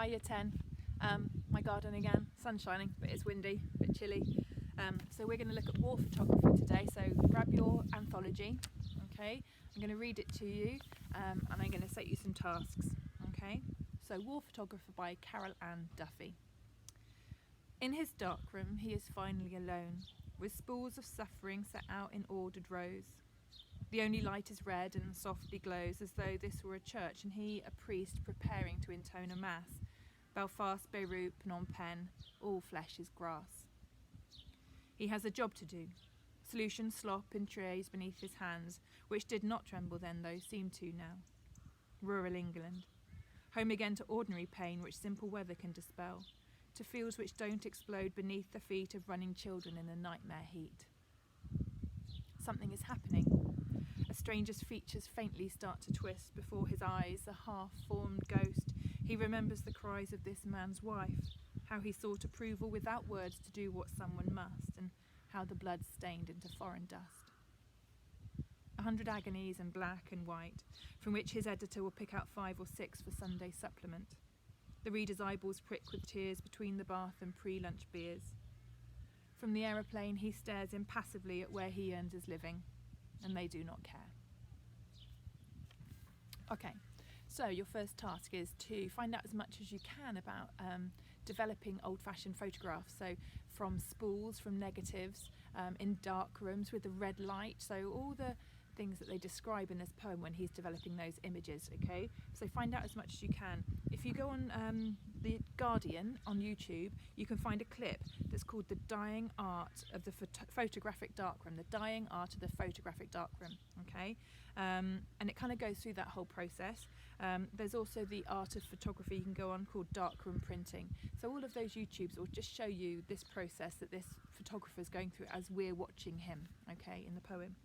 Hi Year 10, my garden again, sun shining, but it's windy, a bit chilly. So we're going to look at war photography today, so grab your anthology, okay? I'm going to read it to you and I'm going to set you some tasks, okay? So War Photographer by Carol Ann Duffy. In his darkroom he is finally alone, with spools of suffering set out in ordered rows. The only light is red and softly glows as though this were a church and he a priest preparing to intone a mass. Belfast, Beirut, Phnom Penh, all flesh is grass. He has a job to do. Solutions slop in trays beneath his hands, which did not tremble then though seem to now. Rural England. Home again to ordinary pain which simple weather can dispel, to fields which don't explode beneath the feet of running children in the nightmare heat. Something is happening. A stranger's features faintly start to twist before his eyes, a half-formed ghost. He remembers the cries of this man's wife, how he sought approval without words to do what someone must, and how the blood stained into foreign dust. 100 agonies in black and white, from which his editor will pick out 5 or 6 for Sunday supplement. The reader's eyeballs prick with tears between the bath and pre-lunch beers. From the aeroplane he stares impassively at where he earns his living, and they do not care. Okay, so your first task is to find out as much as you can about developing old-fashioned photographs, so from spools, from negatives, in dark rooms with the red light, so all the things that they describe in this poem when he's developing those images, okay? So find out as much as you can. If you go on The Guardian on YouTube, you can find a clip that's called The Dying Art of the Photographic Darkroom, The Dying Art of the Photographic Darkroom, okay? And it kind of goes through that whole process. There's also The Art of Photography you can go on called Darkroom Printing. So all of those YouTubes will just show you this process that this photographer is going through as we're watching him, okay, in the poem.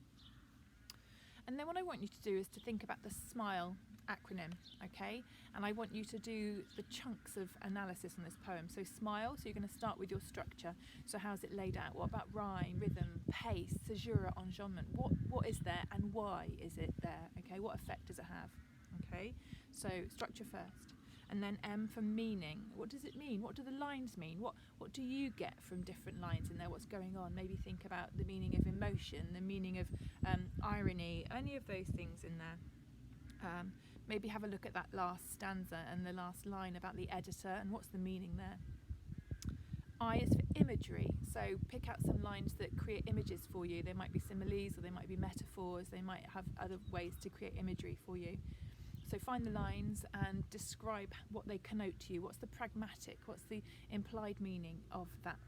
And then what I want you to do is to think about the SMILE acronym, okay? And I want you to do the chunks of analysis on this poem. So SMILE, so you're going to start with your structure. So how's it laid out? What about rhyme, rhythm, pace, caesura, enjambment? What is there and why is it there, okay? What effect does it have, okay? So structure first. And then M for meaning. What does it mean? What do the lines mean? What do you get from different lines in there? What's going on? Maybe think about the meaning of emotion, the meaning of irony, any of those things in there. Maybe have a look at that last stanza and the last line about the editor and what's the meaning there. I is for imagery, so pick out some lines that create images for you. They might be similes or they might be metaphors, they might have other ways to create imagery for you. So find the lines and describe what they connote to you. What's the pragmatic, what's the implied meaning of that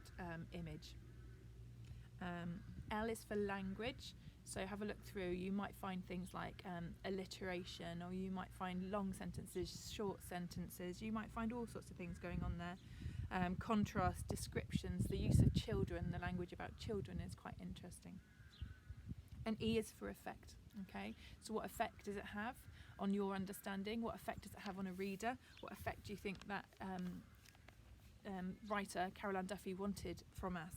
image? L is for language, so have a look through. You might find things like alliteration, or you might find long sentences, short sentences. You might find all sorts of things going on there. Contrast, descriptions, the use of children, the language about children is quite interesting. And E is for effect, okay? So what effect does it have on your understanding? What effect does it have on a reader? What effect do you think that writer, Carol Ann Duffy, wanted from us?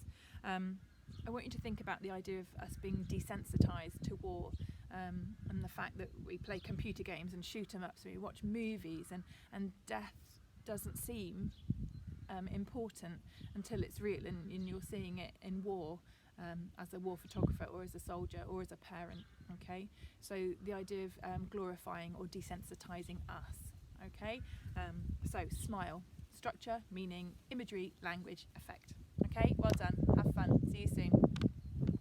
I want you to think about the idea of us being desensitised to war, and the fact that we play computer games and shoot 'em up, so we watch movies, and death doesn't seem important until it's real and you're seeing it in war, as a war photographer or as a soldier or as a parent, okay? So the idea of glorifying or desensitising us, okay? So SMILE, structure, meaning, imagery, language, effect, okay? Well done.